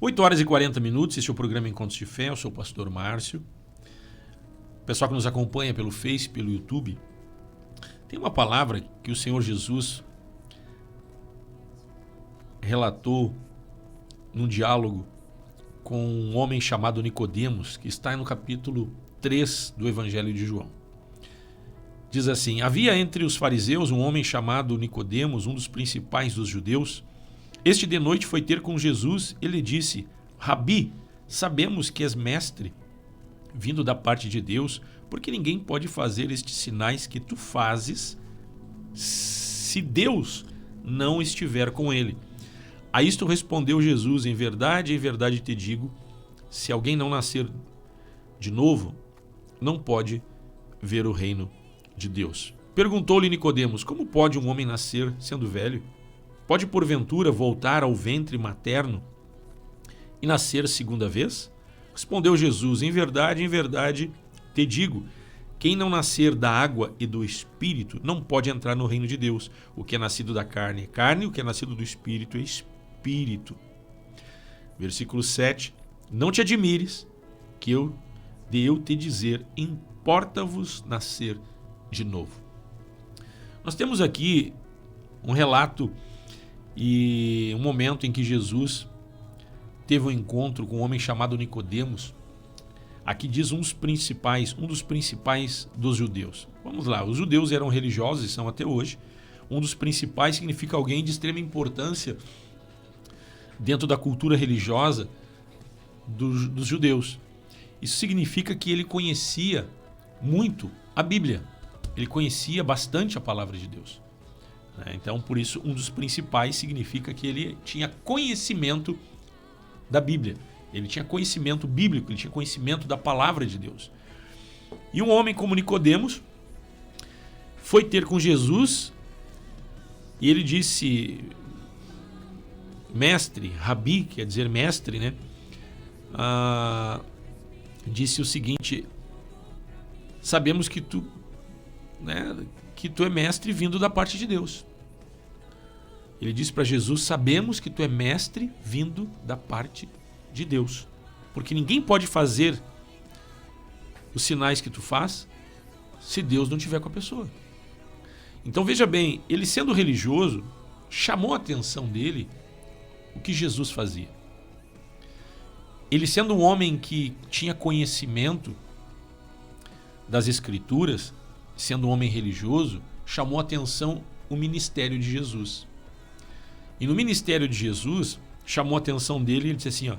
8h40, esse é o programa Encontros de Fé, eu sou o pastor Márcio. Pessoal que nos acompanha pelo Face, pelo YouTube, tem uma palavra que o Senhor Jesus relatou num diálogo com um homem chamado Nicodemos, que está no capítulo 3 do Evangelho de João. Diz assim: havia entre os fariseus um homem chamado Nicodemos, um dos principais dos judeus. Este de noite foi ter com Jesus e lhe disse: Rabi, sabemos que és mestre, vindo da parte de Deus, porque ninguém pode fazer estes sinais que tu fazes se Deus não estiver com ele. A isto respondeu Jesus: em verdade te digo, se alguém não nascer de novo, não pode ver o reino de Deus. Perguntou-lhe Nicodemos: como pode um homem nascer sendo velho? Pode porventura voltar ao ventre materno e nascer segunda vez? Respondeu Jesus: em verdade te digo, quem não nascer da água e do Espírito não pode entrar no reino de Deus. O que é nascido da carne é carne, o que é nascido do Espírito é Espírito. Versículo 7. Não te admires que eu te dizer, importa-vos nascer de novo. Nós temos aqui um relato e um momento em que Jesus teve um encontro com um homem chamado Nicodemos. Aqui diz um dos principais dos judeus. Vamos lá, os judeus eram religiosos e são até hoje. Um dos principais significa alguém de extrema importância dentro da cultura religiosa dos judeus. Isso significa que ele conhecia muito a Bíblia. Ele conhecia bastante a palavra de Deus. Então, por isso, um dos principais significa que ele tinha conhecimento da Bíblia. Ele tinha conhecimento bíblico, ele tinha conhecimento da palavra de Deus. E um homem como Nicodemos foi ter com Jesus e ele disse: mestre, Rabi, quer dizer mestre, né? Disse o seguinte: sabemos que tu é mestre vindo da parte de Deus. Ele disse para Jesus: sabemos que tu é mestre vindo da parte de Deus, porque ninguém pode fazer os sinais que tu faz se Deus não estiver com a pessoa. Então veja bem, ele sendo religioso, chamou a atenção dele o que Jesus fazia. Ele sendo um homem que tinha conhecimento das Escrituras, sendo um homem religioso, chamou a atenção o ministério de Jesus. E no ministério de Jesus, chamou a atenção dele e ele disse assim: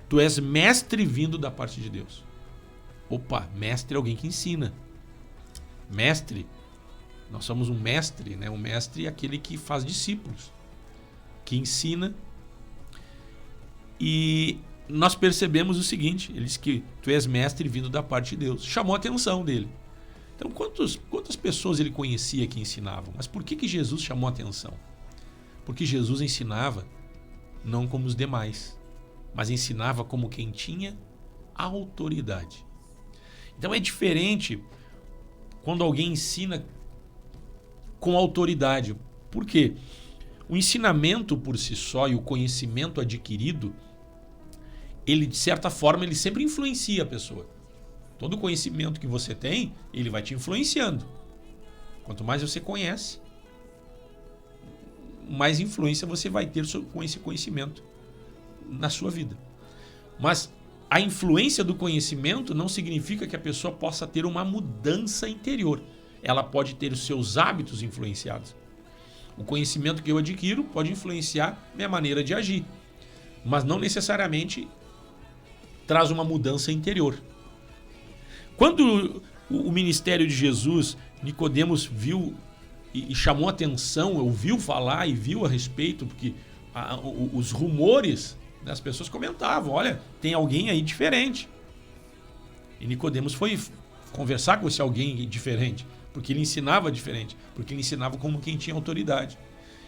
tu és mestre vindo da parte de Deus. Opa, mestre é alguém que ensina. Mestre, nós somos um mestre, né? Um mestre é aquele que faz discípulos, que ensina. E nós percebemos o seguinte: ele disse que tu és mestre vindo da parte de Deus. Chamou a atenção dele. Então, quantas pessoas ele conhecia que ensinavam? Mas por que Jesus chamou a atenção? Porque Jesus ensinava não como os demais, mas ensinava como quem tinha autoridade. Então é diferente quando alguém ensina com autoridade. Por quê? O ensinamento por si só e o conhecimento adquirido, ele de certa forma ele sempre influencia a pessoa. Todo conhecimento que você tem, ele vai te influenciando. Quanto mais você conhece, mais influência você vai ter com esse conhecimento na sua vida. Mas a influência do conhecimento não significa que a pessoa possa ter uma mudança interior. Ela pode ter os seus hábitos influenciados. O conhecimento que eu adquiro pode influenciar minha maneira de agir, mas não necessariamente traz uma mudança interior. Quando o ministério de Jesus, Nicodemos viu e chamou atenção, ouviu falar e viu a respeito, porque os rumores das pessoas comentavam: olha, tem alguém aí diferente. E Nicodemos foi conversar com esse alguém diferente, porque ele ensinava diferente, porque ele ensinava como quem tinha autoridade.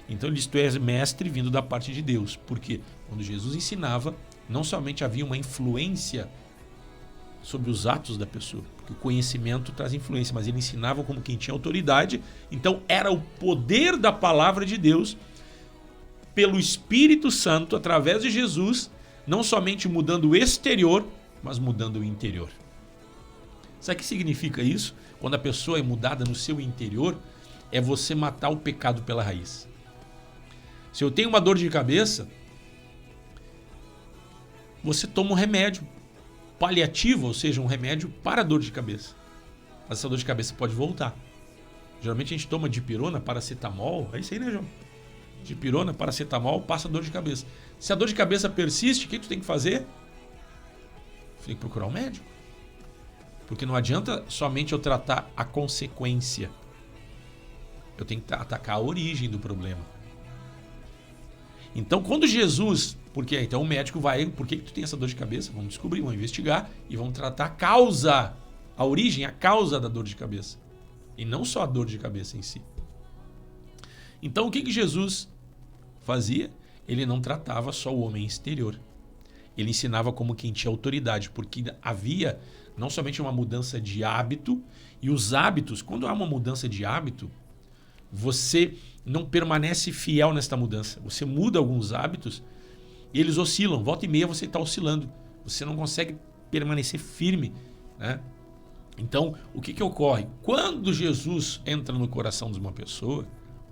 Então ele disse: tu és mestre vindo da parte de Deus. Porque quando Jesus ensinava, não somente havia uma influência sobre os atos da pessoa, porque o conhecimento traz influência, mas ele ensinava como quem tinha autoridade. Então era o poder da palavra de Deus, pelo Espírito Santo, através de Jesus, Não somente mudando o exterior, mas mudando o interior. Sabe o que significa isso? Quando a pessoa é mudada no seu interior, é você matar o pecado pela raiz. Se eu tenho uma dor de cabeça, você toma um remédio paliativo, ou seja, um remédio para a dor de cabeça. Mas essa dor de cabeça pode voltar. Geralmente a gente toma dipirona, paracetamol, é isso aí, né, João? Dipirona, paracetamol, passa a dor de cabeça. Se a dor de cabeça persiste, o que tu tem que fazer? Você tem que procurar um médico. Porque não adianta somente eu tratar a consequência. Eu tenho que atacar a origem do problema. Então, quando Jesus... Porque então o médico vai... Por que tu tem essa dor de cabeça? Vamos descobrir, vamos investigar e vamos tratar a causa, a origem, a causa da dor de cabeça. E não só a dor de cabeça em si. Então, o que Jesus fazia? Ele não tratava só o homem exterior. Ele ensinava como quem tinha autoridade, porque havia não somente uma mudança de hábito, e os hábitos, quando há uma mudança de hábito, você não permanece fiel nesta mudança. Você muda alguns hábitos e eles oscilam. Volta e meia você está oscilando. Você não consegue permanecer firme, né? Então, o que ocorre? Quando Jesus entra no coração de uma pessoa,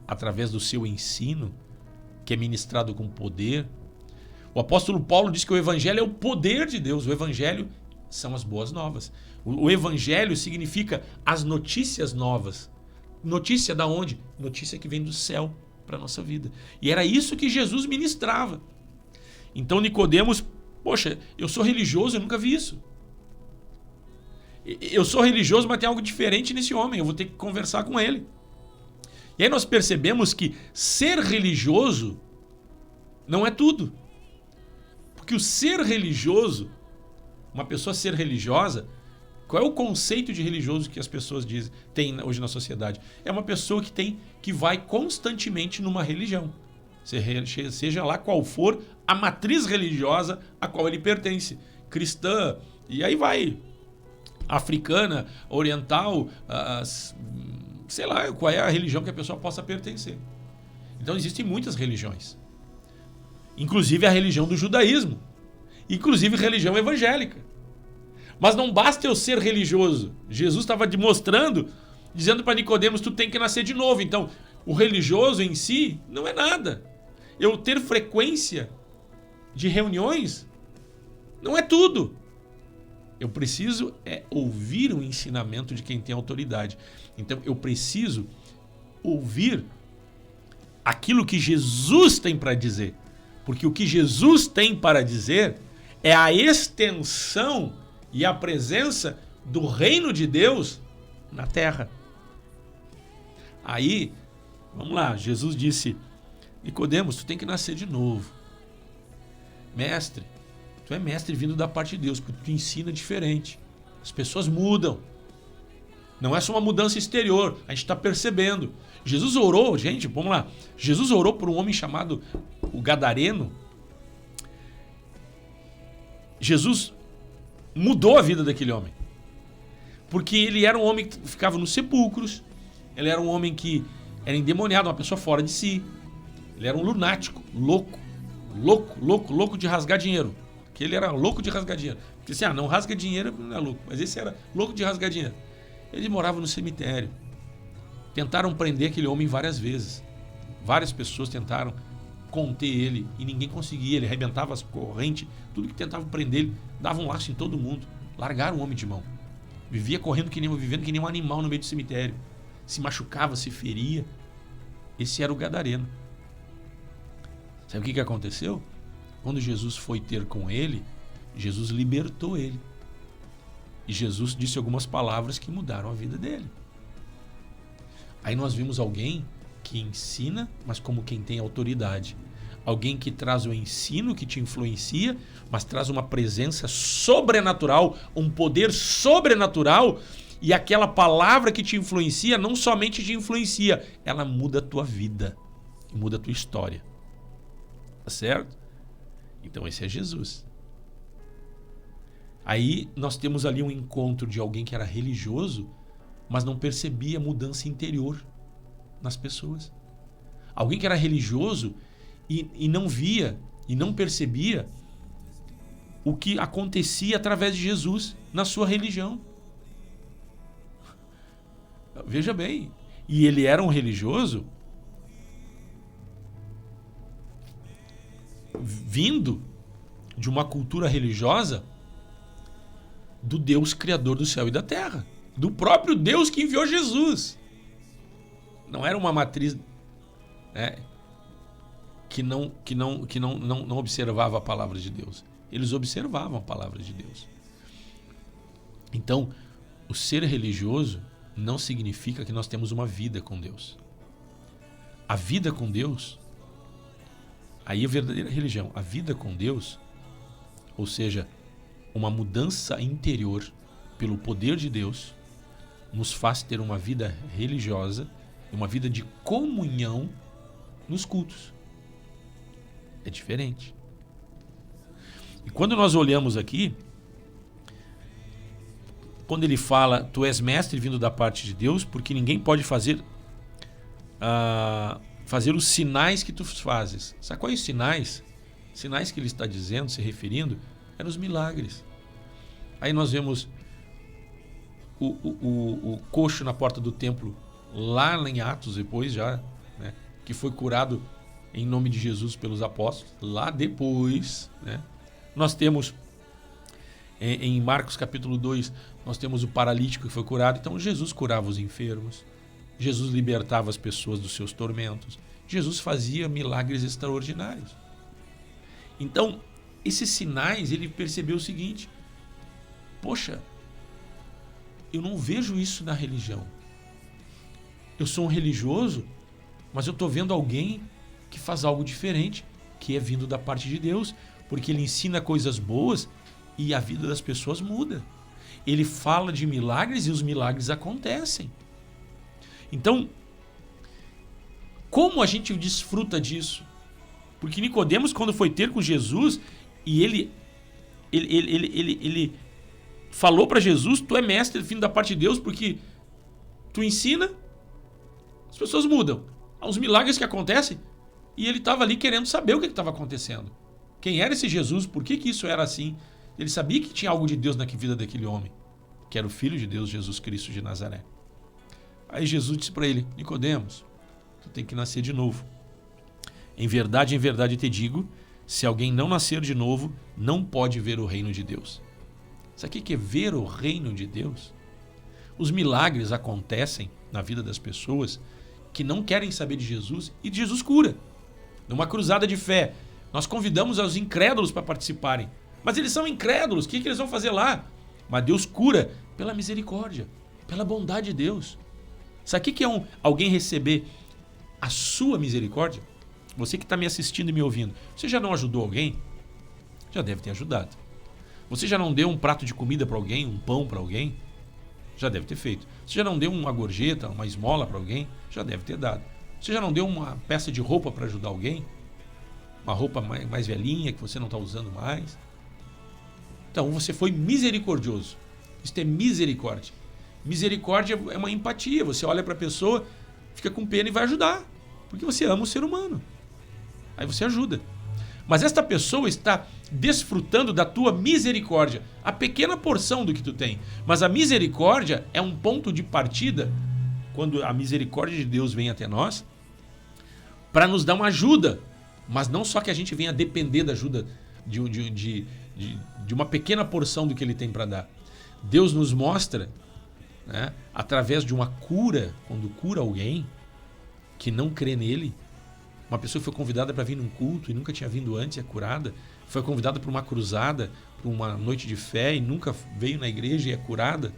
através do seu ensino, que é ministrado com poder, o apóstolo Paulo diz que o evangelho é o poder de Deus. O evangelho são as boas novas. O evangelho significa as notícias novas. Notícia da onde? Notícia que vem do céu para a nossa vida. E era isso que Jesus ministrava. Então Nicodemos, poxa, eu sou religioso, eu nunca vi isso. Eu sou religioso, mas tem algo diferente nesse homem, eu vou ter que conversar com ele. E aí nós percebemos que ser religioso não é tudo. Porque o ser religioso, uma pessoa ser religiosa, qual é o conceito de religioso que as pessoas têm hoje na sociedade? É uma pessoa que vai constantemente numa religião. Seja lá qual for a matriz religiosa a qual ele pertence. Cristã, e aí vai. Africana, oriental, sei lá qual é a religião que a pessoa possa pertencer. Então existem muitas religiões. Inclusive a religião do judaísmo. Inclusive religião evangélica. Mas não basta eu ser religioso. Jesus estava demonstrando, dizendo para Nicodemos, tu tem que nascer de novo. Então, o religioso em si não é nada. Eu ter frequência de reuniões não é tudo. Eu preciso ouvir o ensinamento de quem tem autoridade. Então, eu preciso ouvir aquilo que Jesus tem para dizer. Porque o que Jesus tem para dizer é a extensão e a presença do reino de Deus na terra. Aí, vamos lá, Jesus disse, Nicodemos, tu tem que nascer de novo. Mestre, tu é mestre vindo da parte de Deus, porque tu ensina diferente. As pessoas mudam. Não é só uma mudança exterior, a gente está percebendo. Jesus orou, gente, vamos lá. Jesus orou por um homem chamado o Gadareno. Jesus mudou a vida daquele homem. Porque ele era um homem que ficava nos sepulcros, ele era um homem que era endemoniado, uma pessoa fora de si. Ele era um lunático, louco de rasgar dinheiro. Porque ele era louco de rasgar dinheiro. Porque assim, não rasga dinheiro, não é louco. Mas esse era louco de rasgar dinheiro. Ele morava no cemitério. Tentaram prender aquele homem várias vezes. Várias pessoas tentaram conter ele e ninguém conseguia. Ele arrebentava as correntes, tudo que tentavam prender ele, dava um laço em todo mundo. Largaram o homem de mão. Vivia vivendo que nem um animal no meio do cemitério. Se machucava, se feria. Esse era o Gadareno. Sabe o que aconteceu? Quando Jesus foi ter com ele, Jesus libertou ele. E Jesus disse algumas palavras que mudaram a vida dele. Aí nós vimos alguém que ensina, mas como quem tem autoridade. Alguém que traz o ensino, que te influencia, mas traz uma presença sobrenatural, um poder sobrenatural, e aquela palavra que te influencia, não somente te influencia, ela muda a tua vida, muda a tua história. Tá certo? Então esse é Jesus. Aí nós temos ali um encontro de alguém que era religioso, mas não percebia mudança interior nas pessoas. Alguém que era religioso e não via, e não percebia o que acontecia através de Jesus na sua religião. Veja bem, e ele era um religioso vindo de uma cultura religiosa do Deus criador do céu e da terra, do próprio Deus que enviou Jesus. Não era uma matriz que não observava a palavra de Deus. Eles observavam a palavra de Deus. Então, o ser religioso não significa que nós temos uma vida com Deus. A vida com Deus, aí é a verdadeira religião. A vida com Deus, ou seja, uma mudança interior pelo poder de Deus, nos faz ter uma vida religiosa, uma vida de comunhão nos cultos. É diferente. E quando nós olhamos aqui, quando ele fala, tu és mestre vindo da parte de Deus, porque ninguém pode fazer os sinais que tu fazes. Sabe quais os sinais? Sinais que ele está dizendo, se referindo, eram os milagres. Aí nós vemos o coxo na porta do templo, lá em Atos, depois já, né, que foi curado em nome de Jesus pelos apóstolos, lá depois, né? Nós temos em Marcos capítulo 2, nós temos o paralítico que foi curado. Então Jesus curava os enfermos, Jesus libertava as pessoas dos seus tormentos, Jesus fazia milagres extraordinários. Então, esses sinais, ele percebeu o seguinte: poxa, eu não vejo isso na religião. Eu sou um religioso, mas eu estou vendo alguém que faz algo diferente, que é vindo da parte de Deus, porque ele ensina coisas boas e a vida das pessoas muda. Ele fala de milagres e os milagres acontecem. Então, como a gente desfruta disso? Porque Nicodemos, quando foi ter com Jesus, e ele falou para Jesus, tu é mestre vindo da parte de Deus, porque tu ensina, as pessoas mudam. Há uns milagres que acontecem, e ele estava ali querendo saber o que estava acontecendo. Quem era esse Jesus? Por que isso era assim? Ele sabia que tinha algo de Deus na vida daquele homem, que era o Filho de Deus, Jesus Cristo de Nazaré. Aí Jesus disse para ele: Nicodemos, tu tem que nascer de novo. Em verdade te digo, se alguém não nascer de novo, não pode ver o reino de Deus. Sabe o que é ver o reino de Deus? Os milagres acontecem na vida das pessoas que não querem saber de Jesus, e Jesus cura. Numa cruzada de fé, nós convidamos os incrédulos para participarem. Mas eles são incrédulos, o que eles vão fazer lá? Mas Deus cura pela misericórdia, pela bondade de Deus. Sabe o que é alguém receber a sua misericórdia? Você que está me assistindo e me ouvindo, você já não ajudou alguém? Já deve ter ajudado. Você já não deu um prato de comida para alguém, um pão para alguém? Já deve ter feito. Você já não deu uma gorjeta, uma esmola para alguém? Já deve ter dado. Você já não deu uma peça de roupa para ajudar alguém? Uma roupa mais velhinha que você não está usando mais? Então você foi misericordioso. Isso é misericórdia. Misericórdia é uma empatia. Você olha para a pessoa, fica com pena e vai ajudar. Porque você ama o ser humano. Aí você ajuda. Mas esta pessoa está desfrutando da tua misericórdia. A pequena porção do que tu tem. Mas a misericórdia é um ponto de partida, quando a misericórdia de Deus vem até nós, para nos dar uma ajuda. Mas não só que a gente venha depender da ajuda de uma pequena porção do que ele tem para dar. Deus nos mostra, né, através de uma cura, quando cura alguém que não crê nele. Uma pessoa que foi convidada para vir num culto e nunca tinha vindo antes, é curada. Foi convidada para uma cruzada, para uma noite de fé e nunca veio na igreja e é curada.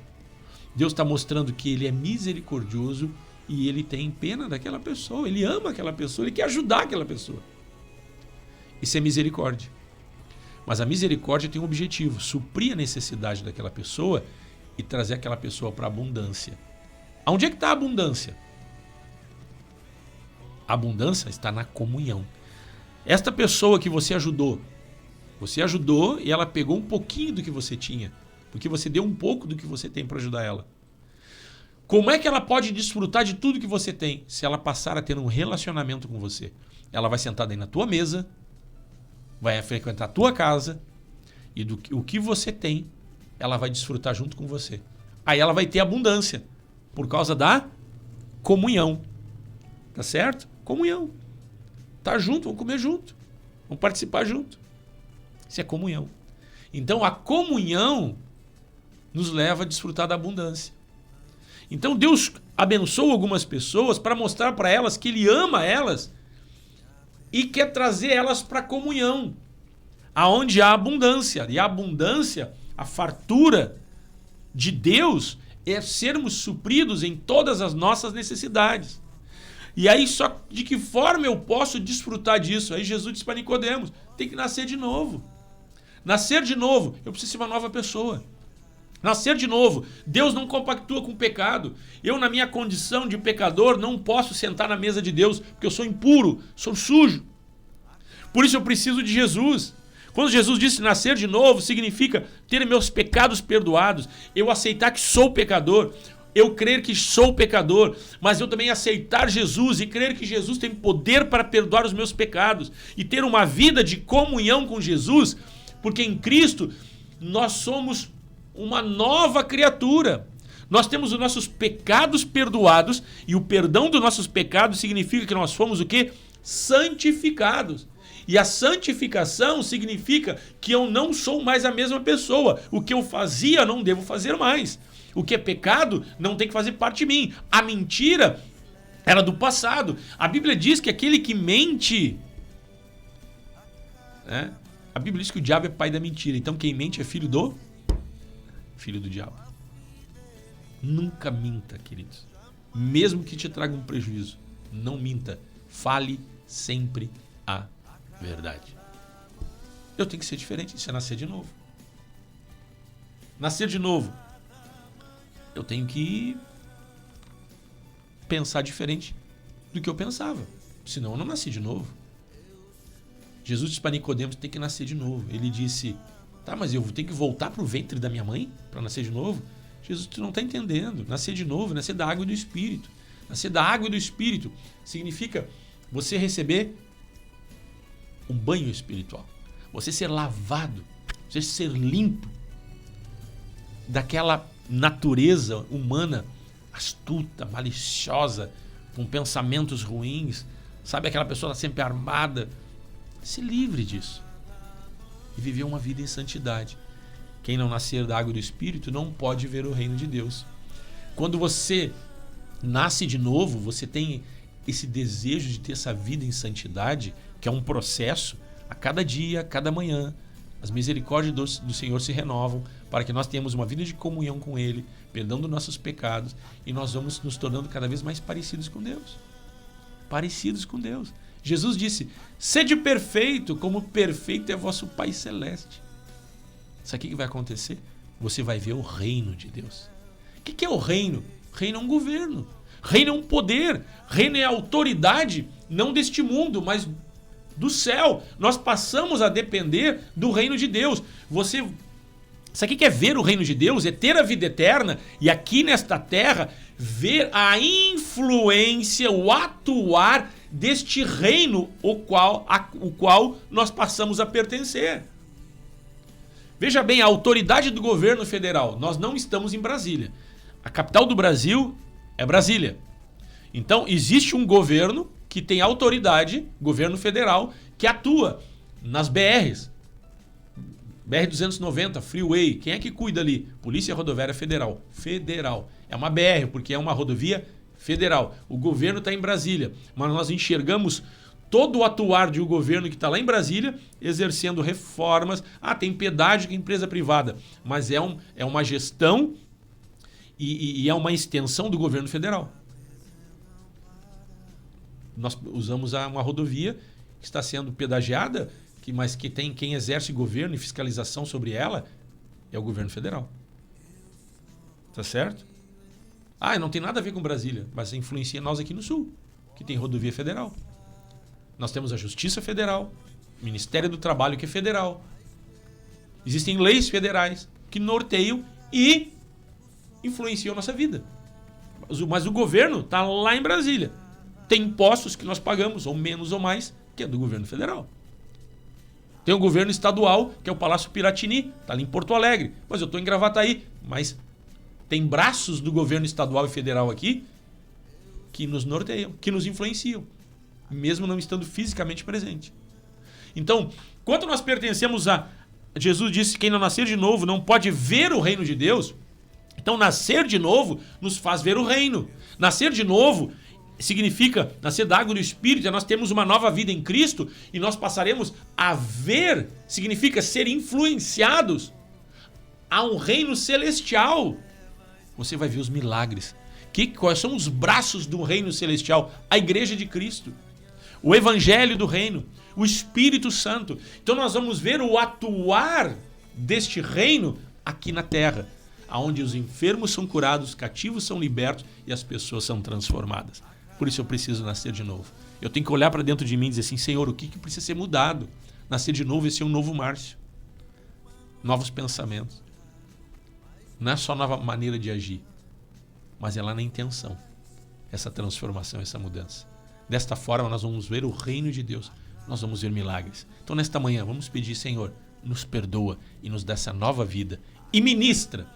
Deus está mostrando que ele é misericordioso e ele tem pena daquela pessoa. Ele ama aquela pessoa, ele quer ajudar aquela pessoa. Isso é misericórdia. Mas a misericórdia tem um objetivo: suprir a necessidade daquela pessoa e trazer aquela pessoa para a abundância. Aonde é que está a abundância? A abundância está na comunhão. Esta pessoa que você ajudou e ela pegou um pouquinho do que você tinha, porque você deu um pouco do que você tem para ajudar ela. Como é que ela pode desfrutar de tudo que você tem? Se ela passar a ter um relacionamento com você. Ela vai sentar aí na tua mesa, vai frequentar a tua casa E o que você tem, ela vai desfrutar junto com você. Aí ela vai ter abundância, por causa da comunhão. Tá certo? Comunhão. Tá junto, vamos comer junto. Vamos participar junto. Isso é comunhão. Então a comunhão nos leva a desfrutar da abundância. Então Deus abençoa algumas pessoas para mostrar para elas que Ele ama elas e quer trazer elas para a comunhão, aonde há abundância. E a abundância, a fartura de Deus é sermos supridos em todas as nossas necessidades. E aí só de que forma eu posso desfrutar disso? Aí Jesus disse para Nicodemos, tem que nascer de novo. Nascer de novo, eu preciso ser uma nova pessoa. Nascer de novo, Deus não compactua com o pecado. Eu, na minha condição de pecador, não posso sentar na mesa de Deus, porque eu sou impuro, sou sujo. Por isso eu preciso de Jesus. Quando Jesus disse nascer de novo, significa ter meus pecados perdoados, eu aceitar que sou pecador, eu crer que sou pecador, mas eu também aceitar Jesus e crer que Jesus tem poder para perdoar os meus pecados e ter uma vida de comunhão com Jesus, porque em Cristo nós somos uma nova criatura. Nós temos os nossos pecados perdoados e o perdão dos nossos pecados significa que nós fomos o quê? Santificados. E a santificação significa que eu não sou mais a mesma pessoa. O que eu fazia não devo fazer mais. O que é pecado não tem que fazer parte de mim. A mentira era do passado. A Bíblia diz que aquele que mente... A Bíblia diz que o diabo é pai da mentira. Então quem mente é filho do diabo. Nunca minta, queridos. Mesmo que te traga um prejuízo, não minta. Fale sempre a verdade. Eu tenho que ser diferente. Isso é nascer de novo. Nascer de novo. Eu tenho que pensar diferente do que eu pensava. Senão eu não nasci de novo. Jesus disse para Nicodemos, tem que nascer de novo. Ele disse, tá, mas eu tenho que voltar para o ventre da minha mãe para nascer de novo? Jesus, tu não está entendendo. Nascer de novo, nascer da água e do Espírito. Nascer da água e do Espírito significa você receber um banho espiritual. Você ser lavado, você ser limpo daquela natureza humana astuta, maliciosa, com pensamentos ruins. Sabe, aquela pessoa está sempre armada. Se livre disso e viver uma vida em santidade. Quem não nascer da água e do Espírito não pode ver o reino de Deus. Quando você nasce de novo, você tem esse desejo de ter essa vida em santidade, que é um processo. A cada dia, a cada manhã, as misericórdias do Senhor se renovam para que nós tenhamos uma vida de comunhão com Ele, perdão dos nossos pecados, e nós vamos nos tornando cada vez mais parecidos com Deus. Parecidos com Deus. Jesus disse, sede perfeito, como perfeito é vosso Pai Celeste. Sabe o que vai acontecer? Você vai ver o reino de Deus. O que é o reino? Reino é um governo. Reino é um poder. Reino é autoridade, não deste mundo, mas do céu. Nós passamos a depender do reino de Deus. Sabe o que é ver o reino de Deus? É ter a vida eterna e aqui nesta terra ver a influência, o atuar deste reino o qual nós passamos a pertencer. Veja bem, a autoridade do governo federal. Nós não estamos em Brasília. A capital do Brasil é Brasília. Então, existe um governo que tem autoridade, governo federal, que atua nas BRs. BR-290, Freeway, quem é que cuida ali? Polícia Rodoviária Federal. Federal. É uma BR, porque é uma rodovia federal. O governo está em Brasília, mas nós enxergamos todo o atuar de um governo que está lá em Brasília, exercendo reformas. Tem pedágio que é empresa privada, mas é uma gestão e é uma extensão do governo federal. Nós usamos uma rodovia que está sendo pedagiada, mas que tem quem exerce governo e fiscalização sobre ela é o governo federal. Tá certo? Não tem nada a ver com Brasília, mas influencia nós aqui no Sul, que tem rodovia federal. Nós temos a Justiça Federal, o Ministério do Trabalho, que é federal. Existem leis federais que norteiam e influenciam a nossa vida. Mas o governo está lá em Brasília. Tem impostos que nós pagamos, ou menos ou mais, que é do governo federal. Tem o governo estadual, que é o Palácio Piratini, está ali em Porto Alegre. Mas eu estou em Gravataí. Mas tem braços do governo estadual e federal aqui que nos norteiam, que nos influenciam, mesmo não estando fisicamente presente. Então, quando nós pertencemos a... Jesus disse que quem não nascer de novo não pode ver o reino de Deus. Então, nascer de novo nos faz ver o reino. Nascer de novo significa nascer da água do Espírito, nós temos uma nova vida em Cristo e nós passaremos a ver, significa ser influenciados a um reino celestial. Você vai ver os milagres. Quais são os braços do reino celestial? A igreja de Cristo, o evangelho do reino, o Espírito Santo. Então nós vamos ver o atuar deste reino aqui na terra, onde os enfermos são curados, os cativos são libertos e as pessoas são transformadas. Por isso eu preciso nascer de novo. Eu tenho que olhar para dentro de mim e dizer assim, Senhor, o que precisa ser mudado? Nascer de novo é ser um novo Márcio. Novos pensamentos. Não é só nova maneira de agir, mas é lá na intenção. Essa transformação, essa mudança. Desta forma nós vamos ver o reino de Deus. Nós vamos ver milagres. Então nesta manhã vamos pedir, Senhor, nos perdoa e nos dá essa nova vida. E ministra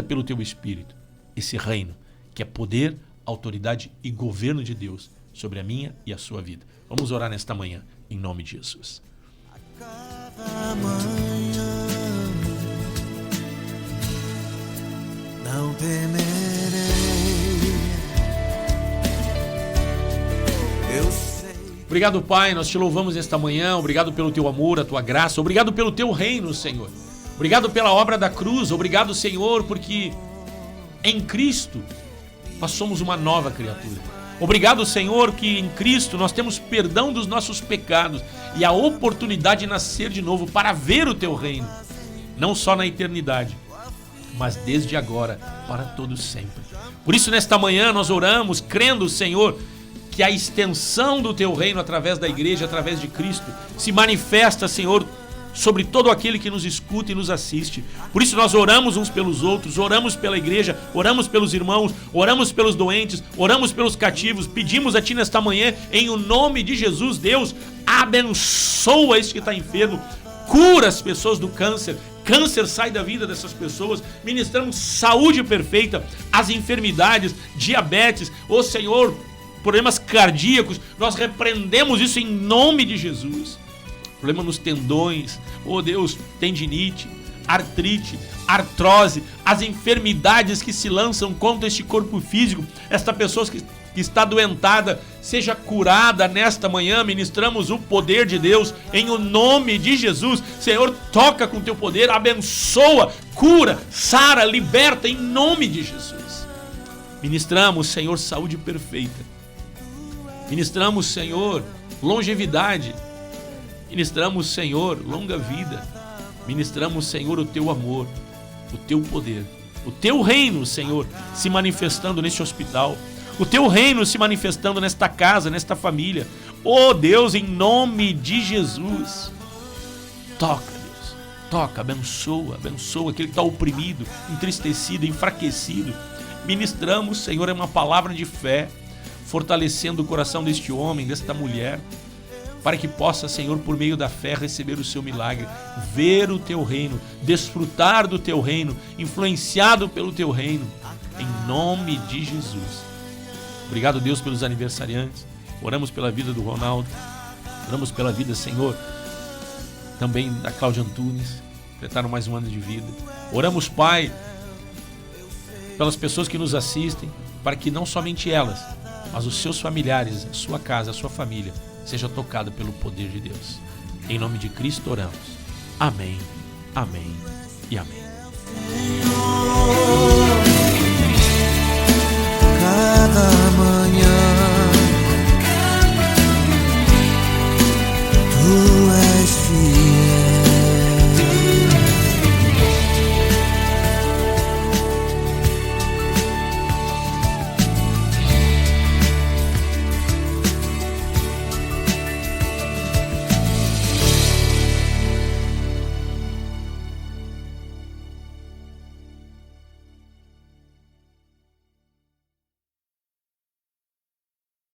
pelo Teu Espírito esse reino, que é poder, autoridade e governo de Deus sobre a minha e a sua vida. Vamos orar nesta manhã, em nome de Jesus. A cada manhã não temerei. Eu sei. Obrigado, Pai, nós Te louvamos nesta manhã. Obrigado pelo Teu amor, a Tua graça. Obrigado pelo Teu reino, Senhor. Obrigado pela obra da cruz. Obrigado, Senhor, porque em Cristo nós somos uma nova criatura. Obrigado, Senhor, que em Cristo nós temos perdão dos nossos pecados e a oportunidade de nascer de novo para ver o Teu reino, não só na eternidade, mas desde agora, para todo sempre. Por isso, nesta manhã, nós oramos, crendo, Senhor, que a extensão do Teu reino através da igreja, através de Cristo, se manifesta, Senhor, sobre todo aquele que nos escuta e nos assiste. Por isso nós oramos uns pelos outros, oramos pela igreja, oramos pelos irmãos, oramos pelos doentes, oramos pelos cativos. Pedimos a Ti nesta manhã, em o nome de Jesus, Deus, abençoa este que está enfermo, cura as pessoas do câncer. Câncer sai da vida dessas pessoas. Ministramos saúde perfeita, as enfermidades, diabetes, ô Senhor, problemas cardíacos, nós repreendemos isso em nome de Jesus. Problema nos tendões, oh Deus, tendinite, artrite, artrose, as enfermidades que se lançam contra este corpo físico, esta pessoa que está doentada, seja curada nesta manhã. Ministramos o poder de Deus em o nome de Jesus. Senhor, toca com Teu poder, abençoa, cura, sara, liberta em nome de Jesus. Ministramos, Senhor, saúde perfeita. Ministramos, Senhor, longevidade. Ministramos, Senhor, longa vida. Ministramos, Senhor, o Teu amor, o Teu poder, o Teu reino, Senhor, se manifestando neste hospital, o Teu reino se manifestando nesta casa, nesta família. Oh Deus, em nome de Jesus, toca, Deus, toca, abençoa, abençoa aquele que está oprimido, entristecido, enfraquecido. Ministramos, Senhor, é uma palavra de fé, fortalecendo o coração deste homem, desta mulher, para que possa, Senhor, por meio da fé, receber o Seu milagre, ver o Teu reino, desfrutar do Teu reino, influenciado pelo Teu reino, em nome de Jesus. Obrigado, Deus, pelos aniversariantes. Oramos pela vida do Ronaldo, oramos pela vida, Senhor, também da Cláudia Antunes, completaram mais um ano de vida. Oramos, Pai, pelas pessoas que nos assistem, para que não somente elas, mas os seus familiares, a sua casa, a sua família, seja tocada pelo poder de Deus. Em nome de Cristo oramos. Amém, amém e amém. Cada